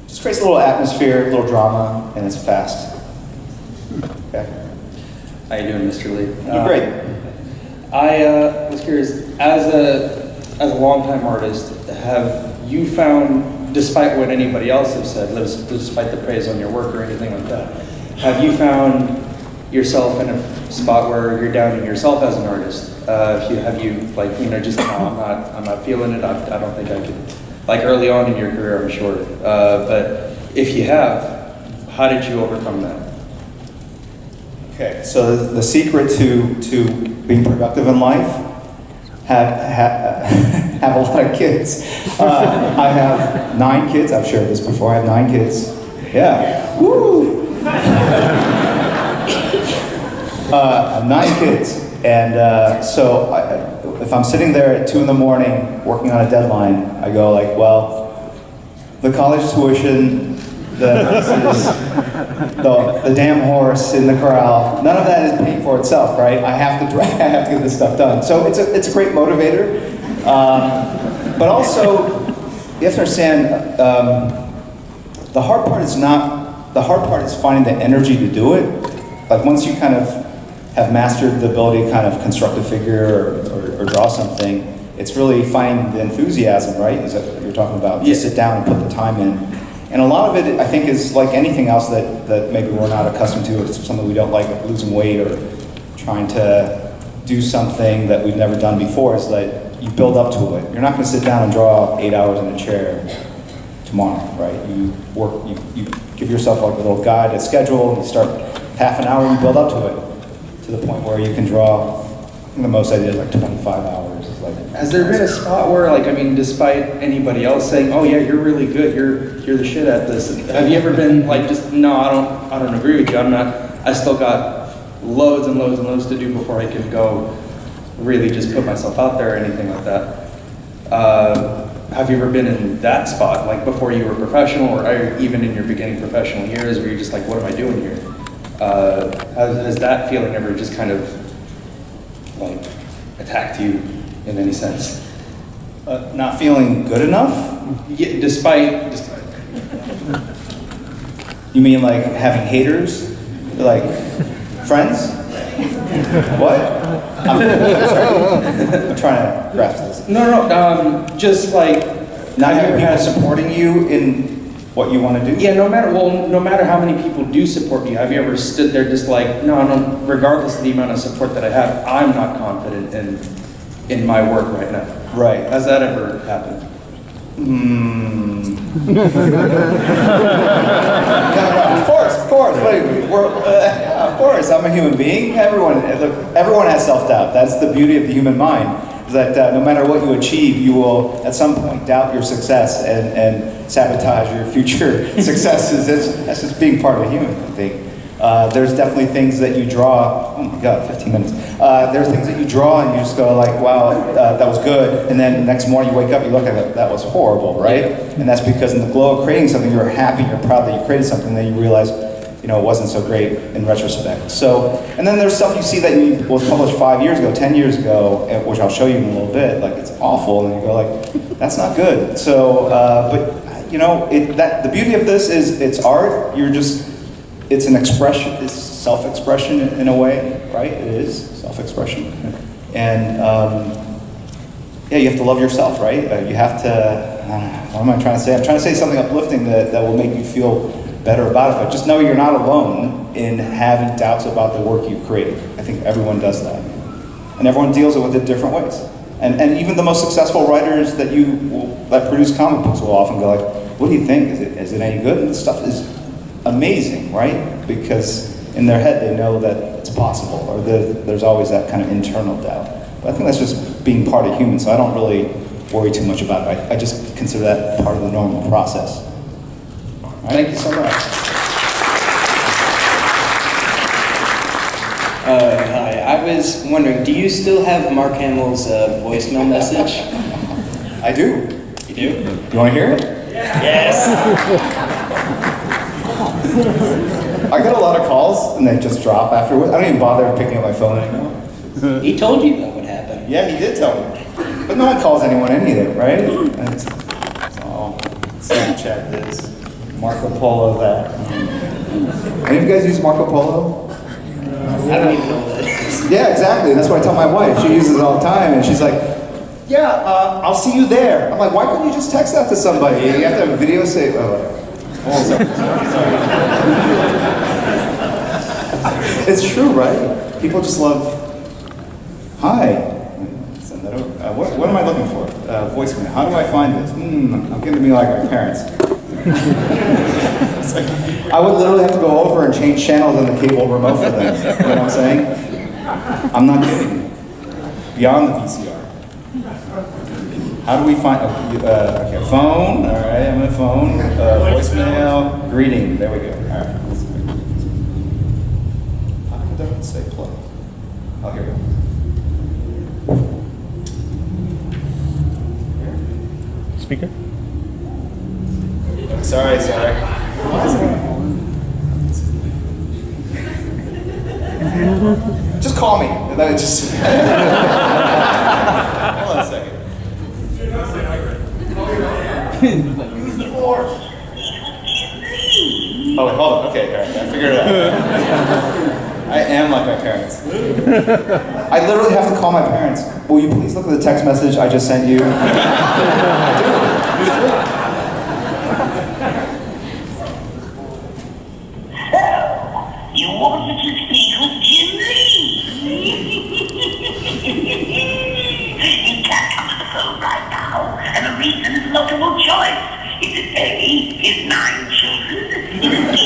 Just creates a little atmosphere, a little drama, and it's fast. Okay. How you doing, Mr. Lee? Great. I was curious, as a longtime artist, have you found, despite what anybody else has said, despite the praise on your work or anything like that, have you found yourself in a spot where you're doubting yourself as an artist? Have you like, just no, I'm not feeling it. I don't think I could. Like early on in your career, I'm sure. But if you have, how did you overcome that? Okay, so the secret to being productive in life, have a lot of kids. I have 9 kids. I've shared this before. I have 9 kids. Yeah. Woo! I have 9 kids, and so if I'm sitting there at 2 in the morning working on a deadline, I go like, well, the college tuition, the damn horse in the corral, none of that is paying for itself, right? I have to get this stuff done. So it's a great motivator, but also you have to understand the hard part is finding the energy to do it. Like once you kind of have mastered the ability to kind of construct a figure or draw something, it's really finding the enthusiasm, right? Is that what you're talking about? Yeah. To sit down and put the time in. And a lot of it, I think, is like anything else that maybe we're not accustomed to, or something we don't like losing weight or trying to do something that we've never done before, is that you build up to it. You're not going to sit down and draw 8 hours in a chair tomorrow, right? You give yourself like a little guide, a schedule, and you start half an hour and you build up to it, to the point where you can draw, I think the most I did is like 25 hours. Has there been a spot where, like, I mean, despite anybody else saying, "Oh yeah, you're really good, you're the shit at this," have you ever been like, just no, I don't agree with you. I still got loads and loads and loads to do before I can go really just put myself out there or anything like that. Have you ever been in that spot, like before you were professional, or even in your beginning professional years, where you're just like, what am I doing here? Has that feeling ever just kind of like attacked you in any sense? Not feeling good enough? Yeah, despite You mean like having haters? Like friends? What? I'm sorry. I'm trying to grasp this. No, just like Not having people supporting you in what you want to do? yeah, no matter how many people do support you, have you ever stood there just like, no, regardless of the amount of support that I have, I'm not confident in my work right now. Right. Has that ever happened? Of course. Of course, I'm a human being. Everyone has self-doubt. That's the beauty of the human mind. Is that no matter what you achieve, you will at some point doubt your success and sabotage your future successes. That's just being part of a human, I think. There's definitely things that you draw. Oh my God, 15 minutes. There's things that you draw and you just go like, wow, that was good. And then next morning you wake up, you look at it, that was horrible, right? And that's because in the glow of creating something, you're happy, you're proud that you created something, then you realize, it wasn't so great in retrospect. So, and then there's stuff you see that was published 5 years ago, 10 years ago, which I'll show you in a little bit. Like it's awful, and you go like, that's not good. So, but the beauty of this is it's art. It's an expression, it's self-expression in a way, right? It is self-expression. And you have to love yourself, right? You have to, what am I trying to say? I'm trying to say something uplifting that will make you feel better about it, but just know you're not alone in having doubts about the work you create. I think everyone does that. And everyone deals with it different ways. And even the most successful writers that produce comic books will often go like, what do you think? Is it any good? And this stuff is amazing, right? Because in their head they know that it's possible, or there's always that kind of internal doubt. But I think that's just being part of human, so I don't really worry too much about it. I just consider that part of the normal process. Thank you so much. Hi, I was wondering, do you still have Mark Hamill's voicemail message? I do. You do? You want to hear it? Yes! I get a lot of calls and they just drop afterwards. I don't even bother picking up my phone anymore. He told you that would happen. Yeah, he did tell me. But no one calls anyone anything, right? It's all Snapchat this, Marco Polo that. Any of you guys use Marco Polo? I don't even know what that is. Yeah, exactly. That's what I tell my wife. She uses it all the time, and she's like, "Yeah, I'll see you there." I'm like, "Why couldn't you just text that to somebody? You have to have a video say." Oh, sorry. It's true, right? People just love. Hi. Send that over. What am I looking for? Voicemail. How do I find this? I'm getting to be like my parents. It's like, I would literally have to go over and change channels on the cable remote for them. You know what I'm saying? I'm not kidding. Beyond the VCR. How do we find? Okay, phone. All right, I'm on phone. Voicemail. Greeting. There we go. All right. How come it doesn't say play? Oh, here we go. Speaker? Sorry. Just call me. And then it just. Hold on a second. Oh, wait, hold on. Okay, all right, I figured it out. I am like my parents. I literally have to call my parents. Will you please look at the text message I just sent you? You wanted to speak with Jim Lee. You can't come to the phone right now, and the reason is multiple choice. Is it A, his 9 children? Is it B,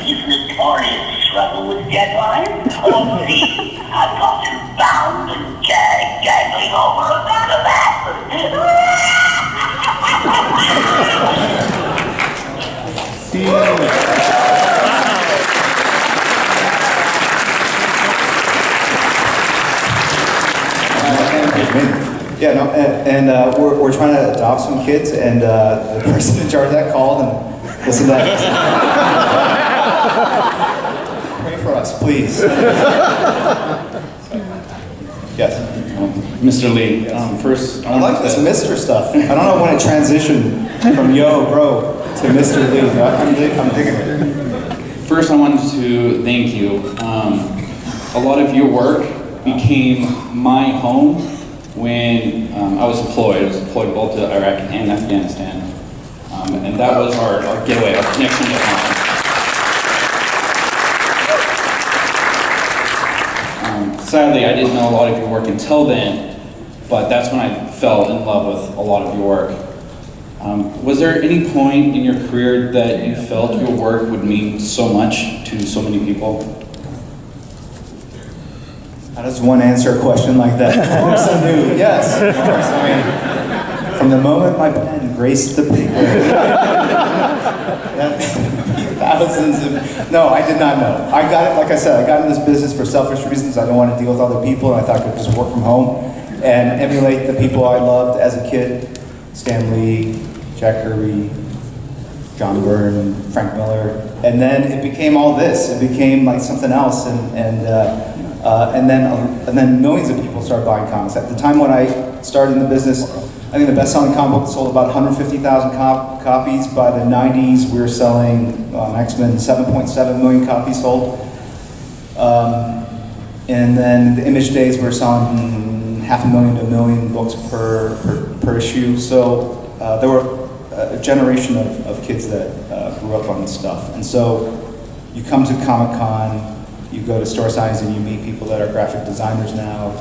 his notorious struggle with deadlines? Or C, I've got him bound and gagged, dangling over a bag of Yeah, no, and we're trying to adopt some kids, and the person in charge of that called and listened to that. Pray for us, please. Yes. Mr. Lee, first, I like this Mr. stuff. I don't know when it transitioned from yo, bro, to Mr. Lee. I'm digging it. First, I wanted to thank you. A lot of your work became my home when I was deployed. I was deployed both to Iraq and Afghanistan. And that was our getaway, our connection to home. Sadly, I didn't know a lot of your work until then, but that's when I fell in love with a lot of your work. Was there any point in your career that you felt your work would mean so much to so many people? How does one answer a question like that? Of course I do. Yes, of course. I mean, from the moment my pen graced the paper, thousands of. No, I did not know. I got it, like I said, I got in this business for selfish reasons. I don't want to deal with other people, and I thought I could just work from home and emulate the people I loved as a kid: Stan Lee, Jack Kirby, John Byrne, Frank Miller. And then it became all this. It became like something else, and then millions of people started buying comics. At the time when I started in the business, I think the best-selling comic book sold about 150,000 copies. By the 90s, we were selling X-Men, 7.7 million copies sold. And then the Image days, we were selling 500,000 to 1 million books per issue. So there were a generation of kids that grew up on this stuff. And so you come to Comic-Con, you go to store signs and you meet people that are graphic designers now,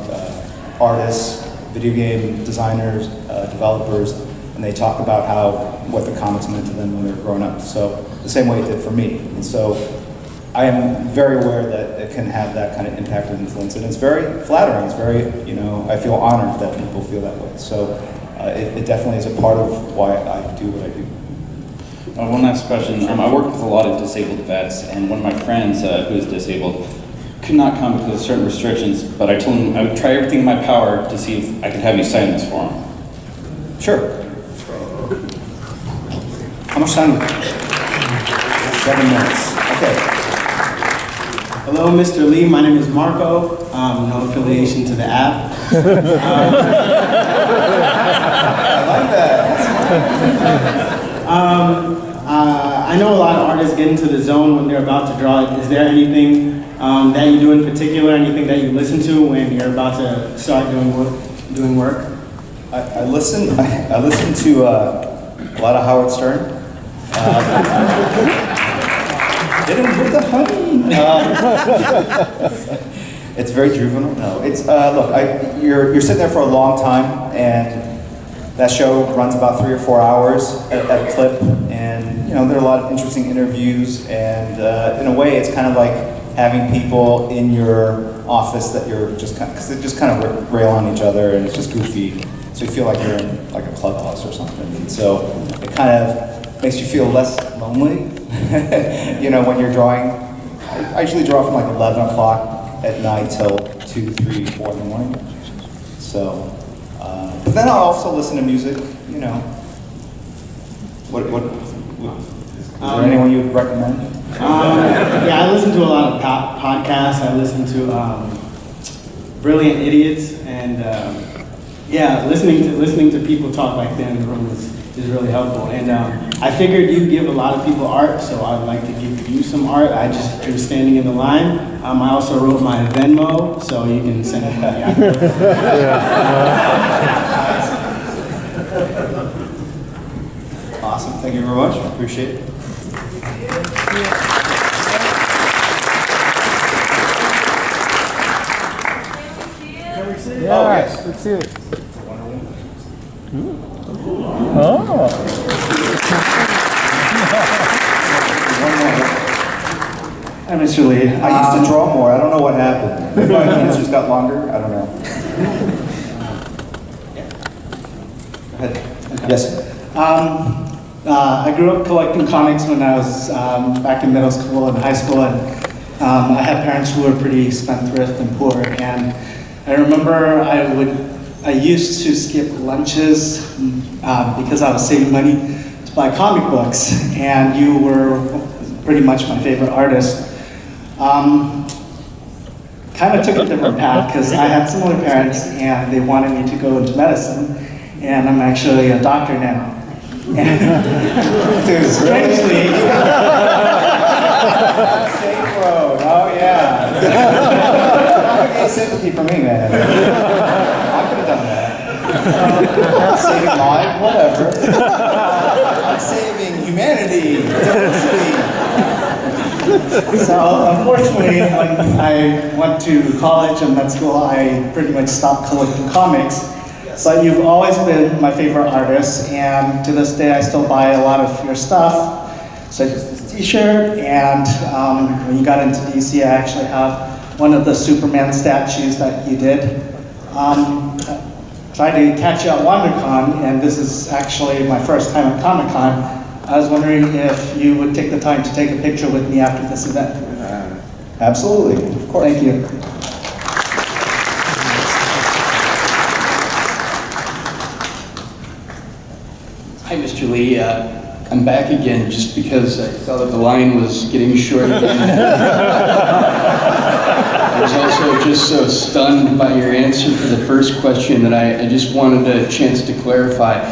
artists, video game designers, developers, and they talk about what the comics meant to them when they were growing up. So the same way it did for me. And so I am very aware that it can have that kind of impact and influence, and it's very flattering. It's very, I feel honored that people feel that way. So it definitely is a part of why I do what I do. One last question. I work with a lot of disabled vets, and one of my friends who is disabled could not come because of certain restrictions, but I told him I would try everything in my power to see if I could have you sign this for him. Sure. How much time? 7 minutes. Okay. Hello, Mr. Lee. My name is Marco. No affiliation to the app. I like that. I know a lot of artists get into the zone when they're about to draw. Is there anything that you do in particular, anything that you listen to when you're about to start doing work? I listen to a lot of Howard Stern. Hit him with the honey. It's very juvenile. No, it's look. You're sitting there for a long time, and that show runs about 3 or 4 hours at clip, and you know there are a lot of interesting interviews, and in a way, it's kind of like having people in your office that you're just because they just kind of rail on each other, and it's just goofy. So you feel like you're in like a clubhouse or something, and so it kind of makes you feel less lonely. You know, when you're drawing, I usually draw from like 11 o'clock at night till 2, 3, 4 in the morning. So, but then I'll also listen to music. You know, is there anyone you would recommend? Yeah, I listen to a lot of podcasts. I listen to Brilliant Idiots, and yeah, listening to people talk like that in the room is really helpful. And I figured you give a lot of people art, so I'd like to give you some art. I just drew standing in the line. I also wrote my Venmo, so you can send me money. Awesome, thank you very much. Appreciate it. Yeah, Oh, yes. let's see it. Oh. Hi, Mr. Lee. I used to draw more. I don't know what happened. Maybe my answers got longer. I don't know. Go ahead. Yes. I grew up collecting comics when I was back in middle school and high school, and I had parents who were pretty spendthrift and poor. And I remember I used to skip lunches because I was saving money to buy comic books, and you were pretty much my favorite artist. Kind of took a different path because I had similar parents and they wanted me to go into medicine, and I'm actually a doctor now. And Dude, strangely, Safe road. Oh yeah. Okay, sympathy for me, man. I could have done that. Saving lives, whatever. I'm saving humanity, diversity. so unfortunately, when I went to college and med school, I pretty much stopped collecting comics. But you've always been my favorite artist, and to this day I still buy a lot of your stuff, such as this t-shirt, and when you got into DC, I actually have one of the Superman statues that you did. Tried to catch you at WonderCon, and this is actually my first time at Comic-Con. I was wondering if you would take the time to take a picture with me after this event. Absolutely, of course. Thank you. Hi, Mr. Lee. I'm back again just because I saw that the line was getting short again. I was also just so stunned by your answer for the first question that I just wanted a chance to clarify.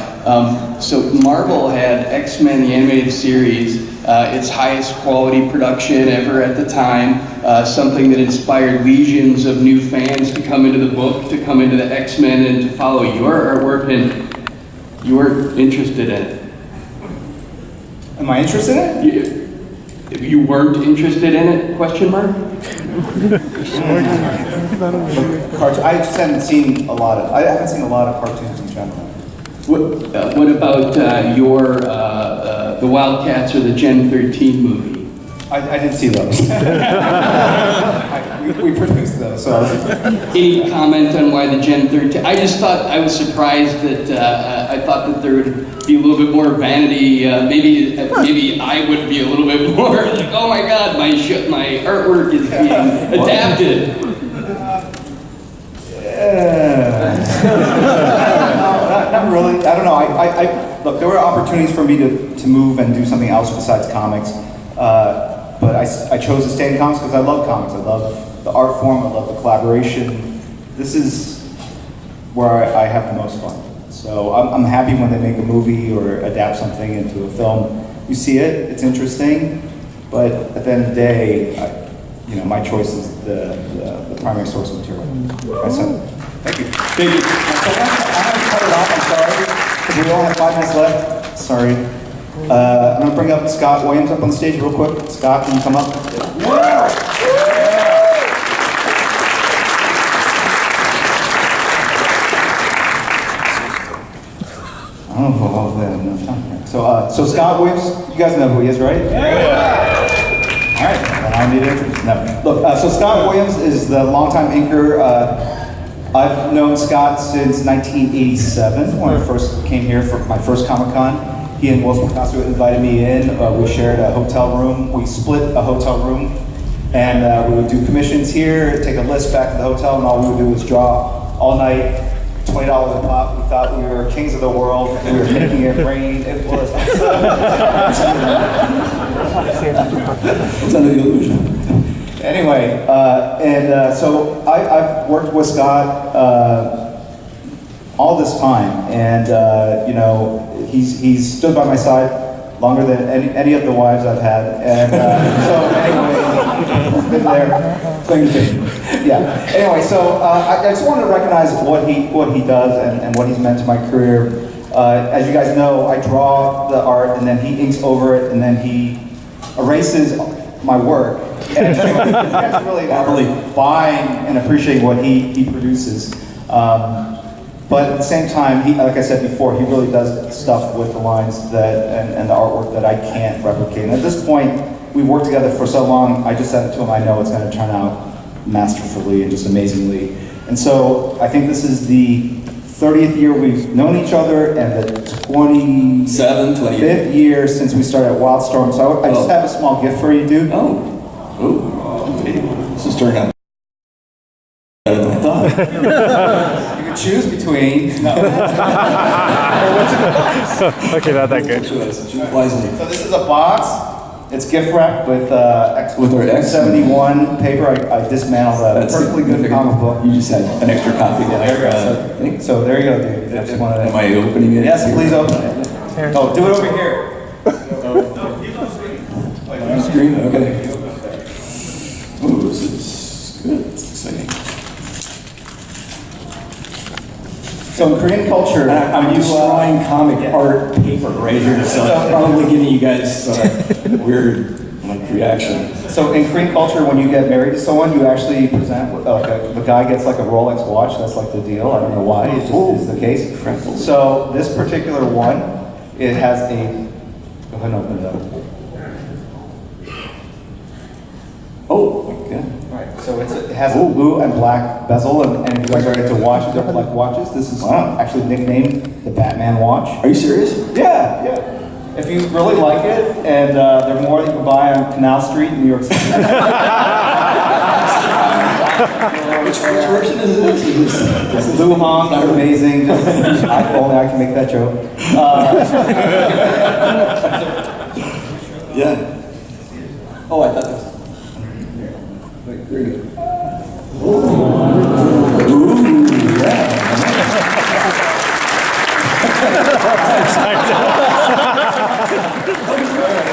So Marvel had X-Men, the animated series, its highest quality production ever at the time, something that inspired legions of new fans to come into the book, to come into the X-Men, and to follow your artwork, and you weren't interested in it. Am I interested in it? You weren't interested in it? Question mark? I just haven't seen a lot of. I haven't seen a lot of cartoons in general. What about the Wildcats or the Gen 13 movie? I didn't see those. we produced those. So. Any comment on why the Gen 13? I just thought, I was surprised that I thought that there would be a little bit more vanity. Maybe I would be a little bit more like, oh my God, my artwork is being adapted. Not really. I don't know. Look, there were opportunities for me to move and do something else besides comics. but I chose to stay in comics because I love comics. I love the art form, I love the collaboration. This is where I have the most fun. So I'm happy when they make a movie or adapt something into a film. You see it, it's interesting, but at the end of the day, my choice is the primary source of material. So, thank you. Thank you. I have to cut it off, I'm sorry, because we only have 5 minutes left. Sorry. I'm going to bring up Scott Williams up on the stage real quick. Scott, can you come up? I don't know if I'll have enough time here. So Scott Williams, you guys know who he is, right? Yeah! All right, then I need to introduce. No. Look, so Scott Williams is the longtime inker. I've known Scott since 1987 when I first came here for my first Comic-Con. He and Will Picasso invited me in. We shared a hotel room. We split a hotel room. And we would do commissions here, take a list back to the hotel, and all we would do was draw all night. $20 a pop. We thought we were kings of the world. We were making it rain. It was. It's under the illusion. Anyway, so I've worked with Scott all this time, and he's stood by my side longer than any of the wives I've had, and so anyway, been there. Yeah. Anyway, so I just wanted to recognize what he does and what he's meant to my career. As you guys know, I draw the art, and then he inks over it, and then he erases my work. And so you guys really are buying and appreciating what he produces. But at the same time, like I said before, he really does stuff with the lines and the artwork that I can't replicate. And at this point, we've worked together for so long, I just said to him, I know it's going to turn out masterfully and just amazingly. And so I think this is the 30th year we've known each other and the 25th year since we started at Wildstorm. So I just have a small gift for you, dude. Okay. This is turning out better than I thought. You can choose between. No. Okay, not that good. So this is a box. It's gift wrapped with With our X 71 paper. I dismantled a perfectly good comic book. You just had an extra copy. There you go. So there you go, dude. I just wanted to. Am I opening it? Yes, please open it. Oh, do it over here. On screen? Okay. Ooh, this is good. It's exciting. So in Korean culture, I'm destroying comic art paper right here, so I'm probably giving you guys weird reaction. So in Korean culture, when you get married to someone, you actually present the guy gets like a Rolex watch. That's like the deal. I don't know why. It just is the case. Incredible. So this particular one, it has a. Go ahead and open it up. Oh my god. Right. So it has a blue and black bezel, and if you guys are into watches or collect watches, this is actually nicknamed the Batman watch. Are you serious? Yeah. If you really like it, and there are more that you can buy on Canal Street in New York City. Which version is this? This is Lu Hong, it's amazing. Only I can make that joke. Yeah. Oh, I thought that was. Very good. Ooh, yeah.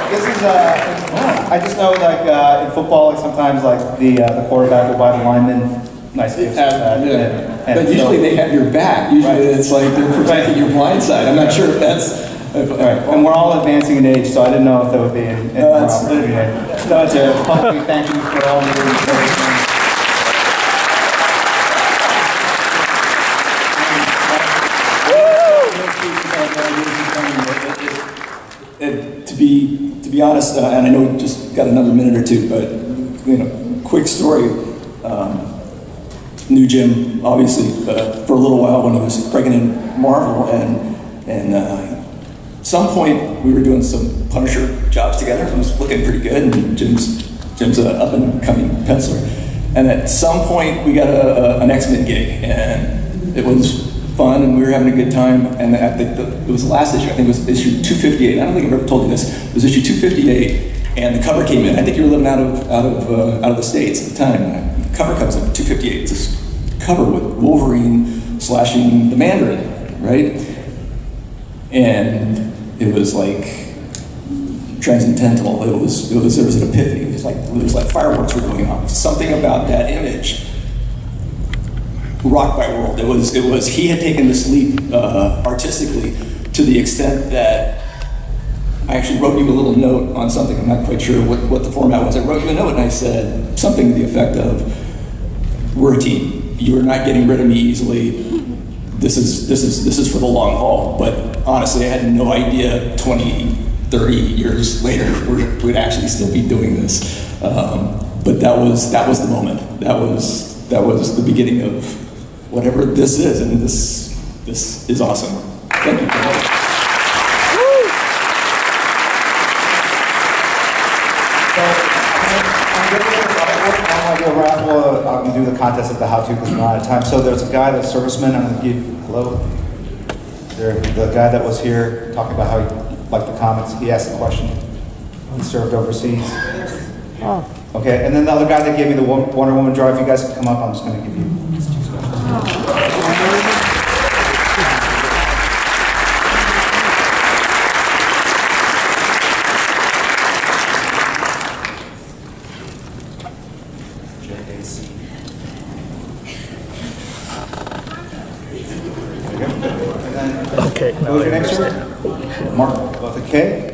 This is, I just know like in football, like sometimes like the quarterback will buy the lineman nice gifts. But usually they have your back. Usually it's like they're protecting your blind side. I'm not sure if that's. All right, and we're all advancing in age, so I didn't know if that would be in opportunity. No, it's a publicly thank you for all your information. To be honest, and I know we just got another minute or two, but quick story. Knew Jim obviously for a little while when he was breaking in Marvel, and at some point we were doing some Punisher jobs together. It was looking pretty good, and Jim's an up and coming penciler. And at some point we got an X-Men gig, and it was fun, and we were having a good time. And I think it was the last issue. I think it was issue 258. I don't think I've ever told you this. It was issue 258, And the cover came in. I think you were living out of the States at the time. The cover comes in, 258. This cover with Wolverine slashing the Mandarin, right? And it was like transcendental. There was an epiphany. It was like fireworks were going off. Something about that image rocked my world. It was he had taken this leap artistically to the extent that I actually wrote you a little note on something. I'm not quite sure what the format was. I wrote you a note and I said something to the effect of, "We're a team. You are not getting rid of me easily. This is for the long haul." But honestly, I had no idea 20, 30 years later we'd actually still be doing this. But that was the moment. That was the beginning of whatever this is, and this is awesome. Thank you. I'm going to do the contest at the how-to because we're not out of time. So there's a guy, the serviceman, I'm going to give, hello? The guy that was here talking about how he liked the comics, he asked a question. He served overseas. Okay, and then the other guy that gave me the Wonder Woman draw, if you guys can come up, I'm just going to give you these two questions. Okay. What was your name, sir? Mark, with a K?